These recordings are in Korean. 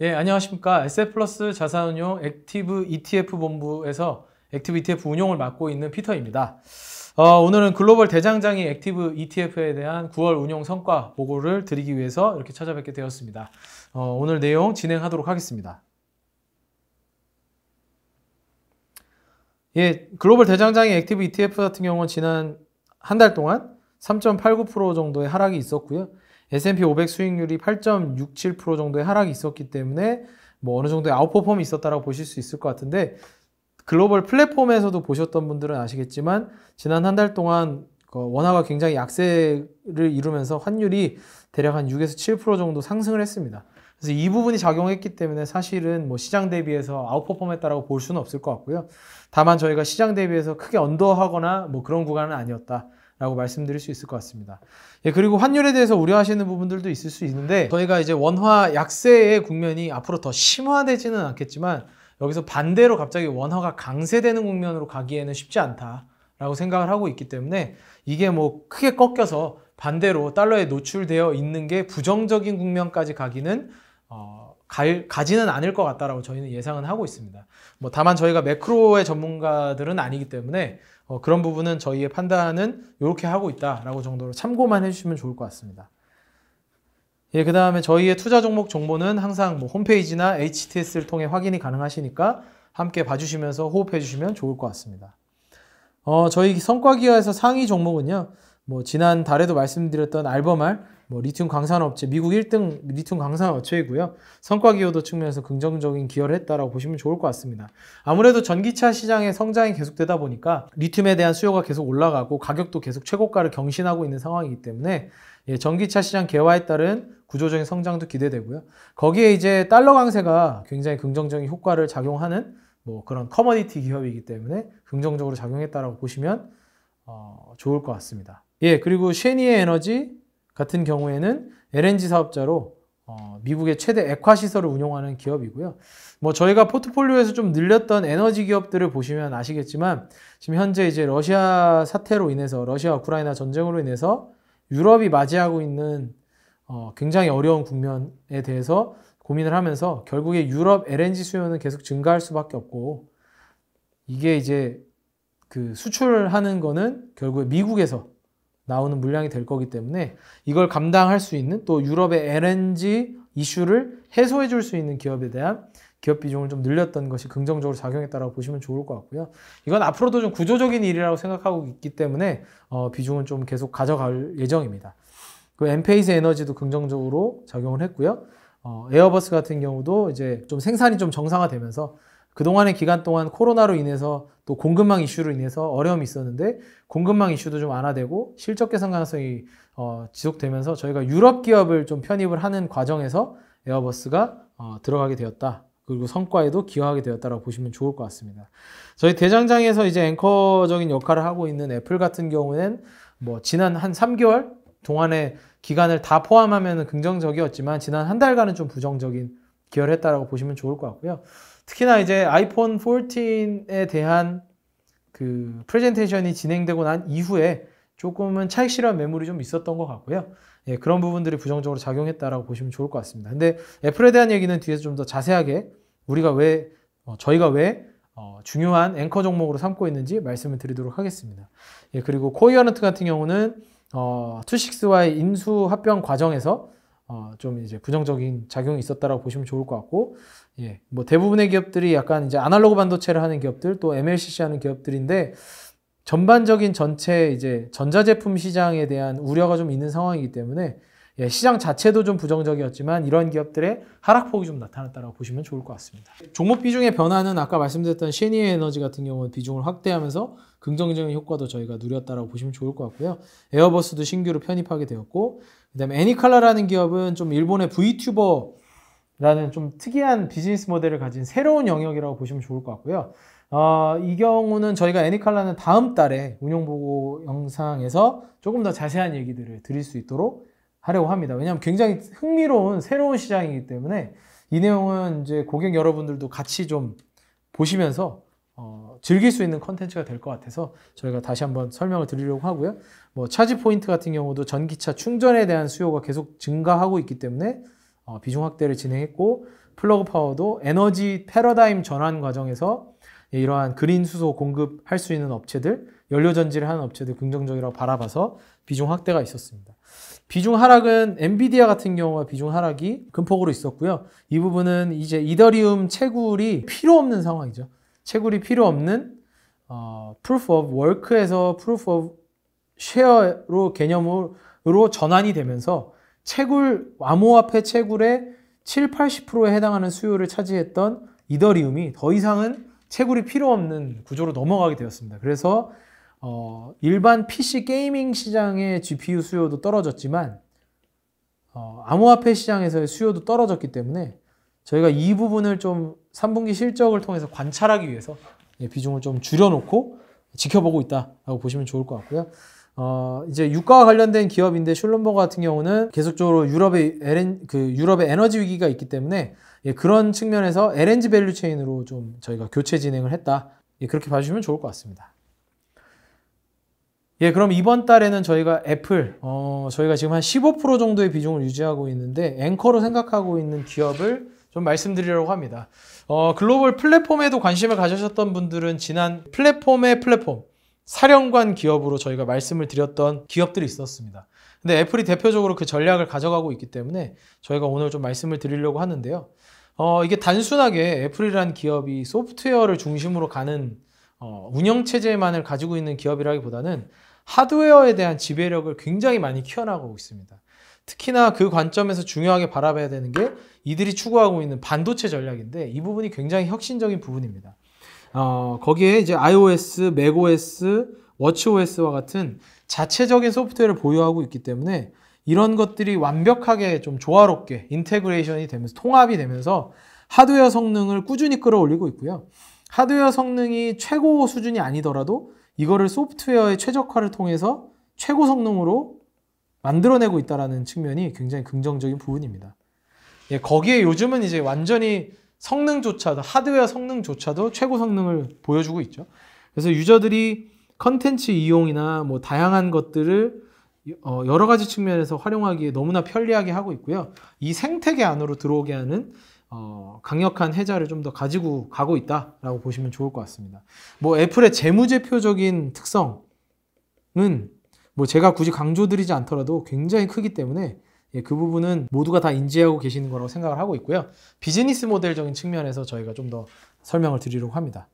예, 안녕하십니까. SF플러스 자산운용 액티브 ETF 본부에서 액티브 ETF 운용을 맡고 있는 피터입니다. 오늘은 글로벌 대장장이 액티브 ETF에 대한 9월 운용 성과 보고를 드리기 위해서 이렇게 찾아뵙게 되었습니다. 오늘 내용 진행하도록 하겠습니다. 예, 글로벌 대장장이 액티브 ETF 같은 경우는 지난 한 달 동안 3.89% 정도의 하락이 있었고요. S&P 500 수익률이 8.67% 정도의 하락이 있었기 때문에 뭐 어느 정도의 아웃퍼폼이 있었다라고 보실 수 있을 것 같은데, 글로벌 플랫폼에서도 보셨던 분들은 아시겠지만 지난 한 달 동안 원화가 굉장히 약세를 이루면서 환율이 대략 한 6에서 7% 정도 상승을 했습니다. 그래서 이 부분이 작용했기 때문에 사실은 뭐 시장 대비해서 아웃퍼폼했다라고 볼 수는 없을 것 같고요. 다만 저희가 시장 대비해서 크게 언더하거나 뭐 그런 구간은 아니었다라고 말씀드릴 수 있을 것 같습니다. 예, 그리고 환율에 대해서 우려하시는 부분들도 있을 수 있는데, 저희가 이제 원화 약세의 국면이 앞으로 더 심화되지는 않겠지만 여기서 반대로 갑자기 원화가 강세되는 국면으로 가기에는 쉽지 않다라고 생각을 하고 있기 때문에, 이게 뭐 크게 꺾여서 반대로 달러에 노출되어 있는 게 부정적인 국면까지 가기는 가지는 않을 것 같다라고 저희는 예상은 하고 있습니다. 뭐 다만 저희가 매크로의 전문가들은 아니기 때문에 그런 부분은 저희의 판단은 이렇게 하고 있다라고 정도로 참고만 해주시면 좋을 것 같습니다. 예, 그 다음에 저희의 투자 종목 정보는 항상 뭐 홈페이지나 HTS를 통해 확인이 가능하시니까 함께 봐주시면서 호흡해 주시면 좋을 것 같습니다. 저희 성과기여에서 상위 종목은요, 뭐 지난 달에도 말씀드렸던 알버말, 뭐 리튬 광산업체, 미국 1등 리튬 광산업체이고요. 성과기여도 측면에서 긍정적인 기여를 했다라고 보시면 좋을 것 같습니다. 아무래도 전기차 시장의 성장이 계속되다 보니까 리튬에 대한 수요가 계속 올라가고 가격도 계속 최고가를 경신하고 있는 상황이기 때문에, 예, 전기차 시장 개화에 따른 구조적인 성장도 기대되고요. 거기에 이제 달러 강세가 굉장히 긍정적인 효과를 작용하는 뭐 그런 커머디티 기업이기 때문에 긍정적으로 작용했다라고 보시면 좋을 것 같습니다. 예, 그리고 쉐니의 에너지 같은 경우에는 LNG 사업자로 미국의 최대 액화 시설을 운용하는 기업이고요. 뭐 저희가 포트폴리오에서 좀 늘렸던 에너지 기업들을 보시면 아시겠지만, 지금 현재 이제 러시아 사태로 인해서, 러시아 우크라이나 전쟁으로 인해서 유럽이 맞이하고 있는 굉장히 어려운 국면에 대해서 고민을 하면서 결국에 유럽 LNG 수요는 계속 증가할 수밖에 없고, 이게 이제 그 수출하는 거는 결국에 미국에서 나오는 물량이 될 거기 때문에 이걸 감당할 수 있는, 또 유럽의 LNG 이슈를 해소해 줄 수 있는 기업에 대한 기업 비중을 좀 늘렸던 것이 긍정적으로 작용했다고 보시면 좋을 것 같고요. 이건 앞으로도 좀 구조적인 일이라고 생각하고 있기 때문에 비중은 좀 계속 가져갈 예정입니다. 그 엔페이스 에너지도 긍정적으로 작용을 했고요. 에어버스 같은 경우도 이제 좀 생산이 좀 정상화되면서, 그동안의 기간 동안 코로나로 인해서 또 공급망 이슈로 인해서 어려움이 있었는데 공급망 이슈도 좀 완화되고 실적 개선 가능성이 지속되면서 저희가 유럽 기업을 좀 편입을 하는 과정에서 에어버스가 들어가게 되었다. 그리고 성과에도 기여하게 되었다라고 보시면 좋을 것 같습니다. 저희 대장장에서 이제 앵커적인 역할을 하고 있는 애플 같은 경우는 뭐 지난 한 3개월 동안의 기간을 다 포함하면 긍정적이었지만 지난 한 달간은 좀 부정적인 기여를 했다라고 보시면 좋을 것 같고요. 특히나 이제 아이폰 14에 대한 그 프레젠테이션이 진행되고 난 이후에 조금은 차익 실현 매물이 좀 있었던 것 같고요. 예, 그런 부분들이 부정적으로 작용했다라고 보시면 좋을 것 같습니다. 근데 애플에 대한 얘기는 뒤에서 좀 더 자세하게 저희가 왜 중요한 앵커 종목으로 삼고 있는지 말씀을 드리도록 하겠습니다. 예, 그리고 코이어런트 같은 경우는 투식스와의 인수 합병 과정에서 좀 이제 부정적인 작용이 있었다라고 보시면 좋을 것 같고, 예, 뭐 대부분의 기업들이 약간 이제 아날로그 반도체를 하는 기업들, 또 MLCC 하는 기업들인데, 전반적인 전체 이제 전자제품 시장에 대한 우려가 좀 있는 상황이기 때문에, 예, 시장 자체도 좀 부정적이었지만 이런 기업들의 하락폭이 좀 나타났다고 보시면 좋을 것 같습니다. 종목 비중의 변화는 아까 말씀드렸던 쉐니의 에너지 같은 경우는 비중을 확대하면서 긍정적인 효과도 저희가 누렸다고 보시면 좋을 것 같고요. 에어버스도 신규로 편입하게 되었고, 그다음에 애니칼라라는 기업은 좀 일본의 V튜버라는 좀 특이한 비즈니스 모델을 가진 새로운 영역이라고 보시면 좋을 것 같고요. 이 경우는 저희가 애니칼라는 다음 달에 운용보고 영상에서 조금 더 자세한 얘기들을 드릴 수 있도록 하려고 합니다. 왜냐하면 굉장히 흥미로운 새로운 시장이기 때문에 이 내용은 이제 고객 여러분들도 같이 좀 보시면서 즐길 수 있는 컨텐츠가 될 것 같아서 저희가 다시 한번 설명을 드리려고 하고요. 뭐 차지 포인트 같은 경우도 전기차 충전에 대한 수요가 계속 증가하고 있기 때문에 비중 확대를 진행했고, 플러그 파워도 에너지 패러다임 전환 과정에서 이러한 그린 수소 공급할 수 있는 업체들, 연료 전지를 하는 업체들 긍정적이라고 바라봐서 비중 확대가 있었습니다. 비중 하락은 엔비디아 같은 경우가 비중 하락이 큰 폭으로 있었고요. 이 부분은 이제 이더리움 채굴이 필요 없는 상황이죠. 채굴이 필요 없는 Proof of Work에서 Proof of Share로 개념으로 전환이 되면서 채굴, 암호화폐 채굴의 7, 80%에 해당하는 수요를 차지했던 이더리움이 더 이상은 채굴이 필요 없는 구조로 넘어가게 되었습니다. 그래서 일반 PC 게이밍 시장의 GPU 수요도 떨어졌지만 암호화폐 시장에서의 수요도 떨어졌기 때문에 저희가 이 부분을 좀 3분기 실적을 통해서 관찰하기 위해서 비중을 좀 줄여놓고 지켜보고 있다라고 보시면 좋을 것 같고요. 이제 유가와 관련된 기업인데 슐럼버거 같은 경우는 계속적으로 유럽의 에너지 위기가 있기 때문에 그런 측면에서 LNG 밸류 체인으로 좀 저희가 교체 진행을 했다. 그렇게 봐주시면 좋을 것 같습니다. 그럼 이번 달에는 저희가 애플, 저희가 지금 한 15% 정도의 비중을 유지하고 있는데 앵커로 생각하고 있는 기업을 좀 말씀드리려고 합니다. 글로벌 플랫폼에도 관심을 가지셨던 분들은 지난 플랫폼의 플랫폼, 사령관 기업으로 저희가 말씀을 드렸던 기업들이 있었습니다. 근데 애플이 대표적으로 그 전략을 가져가고 있기 때문에 저희가 오늘 좀 말씀을 드리려고 하는데요. 이게 단순하게 애플이라는 기업이 소프트웨어를 중심으로 가는 운영체제만을 가지고 있는 기업이라기보다는 하드웨어에 대한 지배력을 굉장히 많이 키워나가고 있습니다. 특히나 그 관점에서 중요하게 바라봐야 되는 게 이들이 추구하고 있는 반도체 전략인데 이 부분이 굉장히 혁신적인 부분입니다. 거기에 이제 iOS, macOS, watchOS와 같은 자체적인 소프트웨어를 보유하고 있기 때문에 이런 것들이 완벽하게 좀 조화롭게 인테그레이션이 되면서 통합이 되면서 하드웨어 성능을 꾸준히 끌어올리고 있고요. 하드웨어 성능이 최고 수준이 아니더라도 이거를 소프트웨어의 최적화를 통해서 최고 성능으로 만들어내고 있다는 측면이 굉장히 긍정적인 부분입니다. 거기에 요즘은 이제 완전히 성능조차도, 하드웨어 성능조차도 최고 성능을 보여주고 있죠. 그래서 유저들이 컨텐츠 이용이나 뭐 다양한 것들을 여러 가지 측면에서 활용하기에 너무나 편리하게 하고 있고요. 이 생태계 안으로 들어오게 하는 강력한 해자를 좀 더 가지고 가고 있다라고 보시면 좋을 것 같습니다. 뭐 애플의 재무제표적인 특성은 뭐 제가 굳이 강조드리지 않더라도 굉장히 크기 때문에 그 부분은 모두가 다 인지하고 계시는 거라고 생각을 하고 있고요. 비즈니스 모델적인 측면에서 저희가 좀 더 설명을 드리려고 합니다.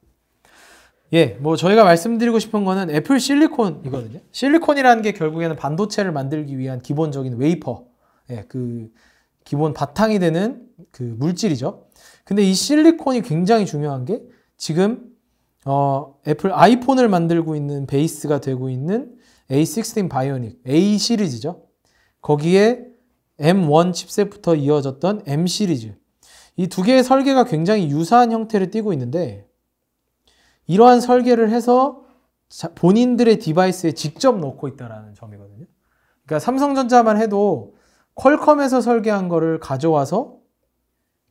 뭐 저희가 말씀드리고 싶은 거는 애플 실리콘이거든요. 실리콘이라는 게 결국에는 반도체를 만들기 위한 기본적인 웨이퍼, 그 기본 바탕이 되는 그 물질이죠. 근데 이 실리콘이 굉장히 중요한 게 지금 애플 아이폰을 만들고 있는 베이스가 되고 있는 A16 바이오닉, A 시리즈죠. 거기에 M1 칩셋부터 이어졌던 M 시리즈. 이 두 개의 설계가 굉장히 유사한 형태를 띠고 있는데 이러한 설계를 해서 본인들의 디바이스에 직접 넣고 있다는 점이거든요. 그러니까 삼성전자만 해도 퀄컴에서 설계한 거를 가져와서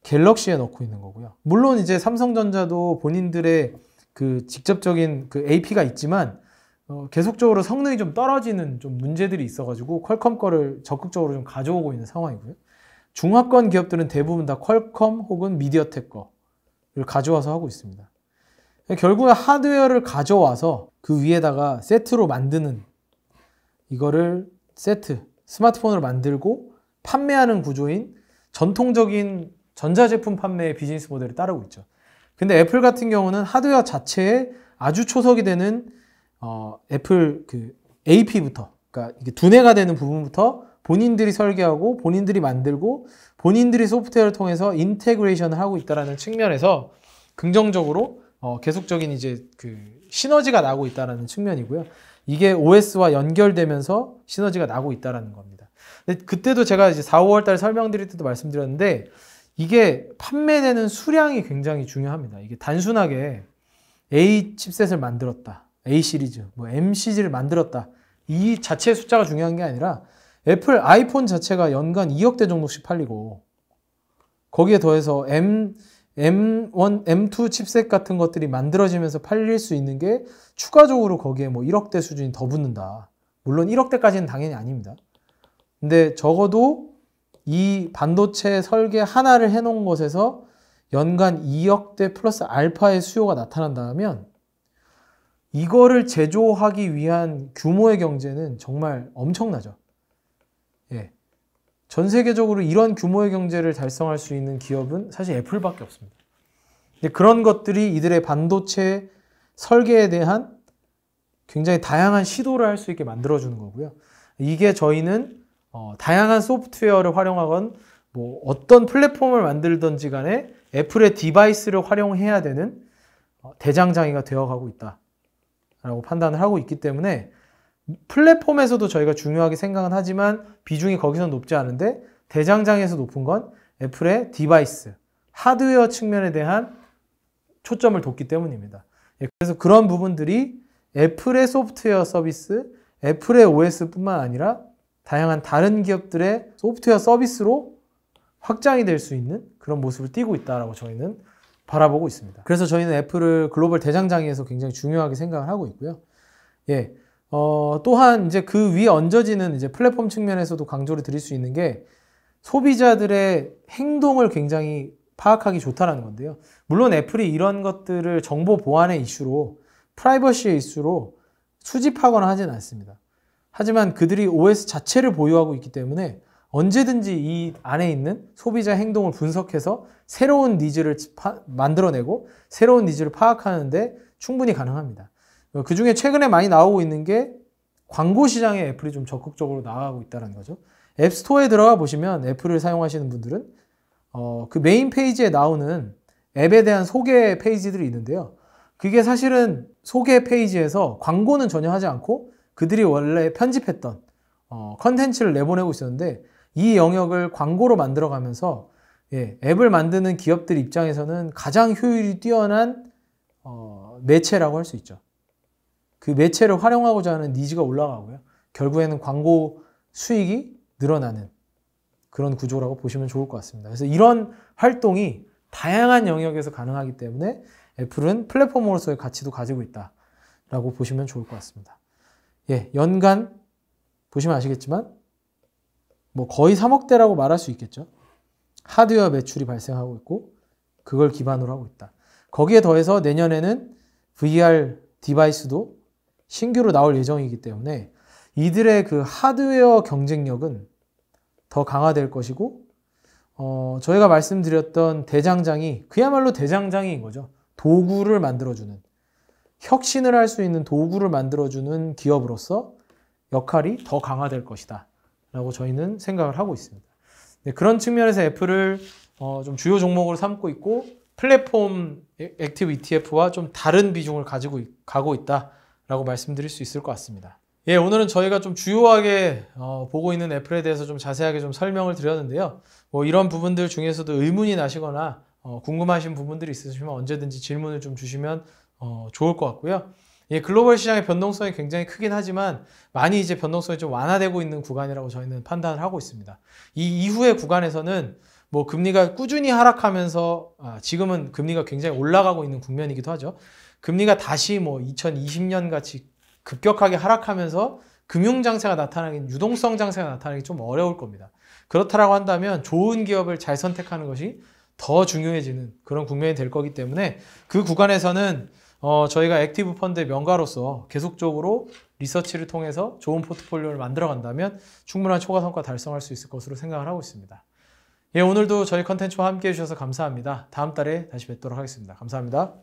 갤럭시에 넣고 있는 거고요. 물론 이제 삼성전자도 본인들의 그 직접적인 그 AP가 있지만 계속적으로 성능이 좀 떨어지는 좀 문제들이 있어가지고 퀄컴 거를 적극적으로 좀 가져오고 있는 상황이고요. 중화권 기업들은 대부분 다 퀄컴 혹은 미디어텍 거를 가져와서 하고 있습니다. 결국에 하드웨어를 가져와서 그 위에다가 세트로 만드는 이거를 스마트폰을 만들고 판매하는 구조인 전통적인 전자제품 판매의 비즈니스 모델을 따르고 있죠. 근데 애플 같은 경우는 하드웨어 자체에 아주 초석이 되는 애플 그 AP부터, 그러니까 이게 두뇌가 되는 부분부터 본인들이 설계하고 본인들이 만들고 본인들이 소프트웨어를 통해서 인테그레이션을 하고 있다는 측면에서 긍정적으로 계속적인 이제 그 시너지가 나고 있다는 측면이고요. 이게 OS와 연결되면서 시너지가 나고 있다는 겁니다. 근데 그때도 제가 이제 4, 5월 달 설명드릴 때도 말씀드렸는데 이게 판매되는 수량이 굉장히 중요합니다. 이게 단순하게 A 칩셋을 만들었다. A 시리즈, 뭐 M 시리즈를 만들었다. 이 자체의 숫자가 중요한 게 아니라 애플 아이폰 자체가 연간 2억 대 정도씩 팔리고 거기에 더해서 M1, M2 칩셋 같은 것들이 만들어지면서 팔릴 수 있는 게 추가적으로 거기에 뭐 1억 대 수준이 더 붙는다. 물론 1억 대까지는 당연히 아닙니다. 근데 적어도 이 반도체 설계 하나를 해놓은 것에서 연간 2억 대 플러스 알파의 수요가 나타난다면 이거를 제조하기 위한 규모의 경제는 정말 엄청나죠. 예. 전 세계적으로 이런 규모의 경제를 달성할 수 있는 기업은 사실 애플밖에 없습니다. 근데 그런 것들이 이들의 반도체 설계에 대한 굉장히 다양한 시도를 할 수 있게 만들어주는 거고요. 이게 저희는 다양한 소프트웨어를 활용하건 뭐 어떤 플랫폼을 만들든지 간에 애플의 디바이스를 활용해야 되는 대장장이가 되어가고 있다라고 판단을 하고 있기 때문에 플랫폼에서도 저희가 중요하게 생각은 하지만 비중이 거기서 높지 않은데 대장장에서 높은 건 애플의 디바이스, 하드웨어 측면에 대한 초점을 뒀기 때문입니다. 그래서 그런 부분들이 애플의 소프트웨어 서비스, 애플의 OS뿐만 아니라 다양한 다른 기업들의 소프트웨어 서비스로 확장이 될 수 있는 그런 모습을 띠고 있다라고 저희는 바라보고 있습니다. 그래서 저희는 애플을 글로벌 대장장이에서 굉장히 중요하게 생각을 하고 있고요. 예. 또한 이제 그 위에 얹어지는 이제 플랫폼 측면에서도 강조를 드릴 수 있는 게 소비자들의 행동을 굉장히 파악하기 좋다라는 건데요. 물론 애플이 이런 것들을 정보 보안의 이슈로 프라이버시의 이슈로 수집하거나 하진 않습니다. 하지만 그들이 OS 자체를 보유하고 있기 때문에 언제든지 이 안에 있는 소비자 행동을 분석해서 새로운 니즈를 만들어내고 새로운 니즈를 파악하는데 충분히 가능합니다. 그 중에 최근에 많이 나오고 있는 게 광고 시장에 애플이 좀 적극적으로 나가고 있다는 거죠. 앱스토어에 들어가 보시면 애플을 사용하시는 분들은 그 메인 페이지에 나오는 앱에 대한 소개 페이지들이 있는데요. 그게 사실은 소개 페이지에서 광고는 전혀 하지 않고 그들이 원래 편집했던 컨텐츠를 내보내고 있었는데 이 영역을 광고로 만들어가면서 앱을 만드는 기업들 입장에서는 가장 효율이 뛰어난 매체라고 할 수 있죠. 그 매체를 활용하고자 하는 니즈가 올라가고요. 결국에는 광고 수익이 늘어나는 그런 구조라고 보시면 좋을 것 같습니다. 그래서 이런 활동이 다양한 영역에서 가능하기 때문에 애플은 플랫폼으로서의 가치도 가지고 있다라고 보시면 좋을 것 같습니다. 예, 연간 보시면 아시겠지만 뭐 거의 3억대라고 말할 수 있겠죠. 하드웨어 매출이 발생하고 있고 그걸 기반으로 하고 있다. 거기에 더해서 내년에는 VR 디바이스도 신규로 나올 예정이기 때문에 이들의 그 하드웨어 경쟁력은 더 강화될 것이고 저희가 말씀드렸던 대장장이 그야말로 대장장이인 거죠. 도구를 만들어주는 혁신을 할 수 있는 도구를 만들어주는 기업으로서 역할이 더 강화될 것이다 라고 저희는 생각을 하고 있습니다. 네, 그런 측면에서 애플을 좀 주요 종목으로 삼고 있고 플랫폼 액티브 ETF와 좀 다른 비중을 가지고 가고 있다라고 말씀드릴 수 있을 것 같습니다. 예, 오늘은 저희가 좀 주요하게 보고 있는 애플에 대해서 좀 자세하게 좀 설명을 드렸는데요. 뭐 이런 부분들 중에서도 의문이 나시거나 궁금하신 부분들이 있으시면 언제든지 질문을 좀 주시면 좋을 것 같고요. 예, 글로벌 시장의 변동성이 굉장히 크긴 하지만 많이 이제 변동성이 좀 완화되고 있는 구간이라고 저희는 판단을 하고 있습니다. 이 이후의 구간에서는 뭐 금리가 꾸준히 하락하면서 지금은 금리가 굉장히 올라가고 있는 국면이기도 하죠. 금리가 다시 뭐 2020년 같이 급격하게 하락하면서 금융장세가 나타나기, 유동성 장세가 나타나기 좀 어려울 겁니다. 그렇다라고 한다면 좋은 기업을 잘 선택하는 것이 더 중요해지는 그런 국면이 될 거기 때문에 그 구간에서는 저희가 액티브 펀드의 명가로서 계속적으로 리서치를 통해서 좋은 포트폴리오를 만들어 간다면 충분한 초과 성과 달성할 수 있을 것으로 생각을 하고 있습니다. 예, 오늘도 저희 컨텐츠와 함께 해주셔서 감사합니다. 다음 달에 다시 뵙도록 하겠습니다. 감사합니다.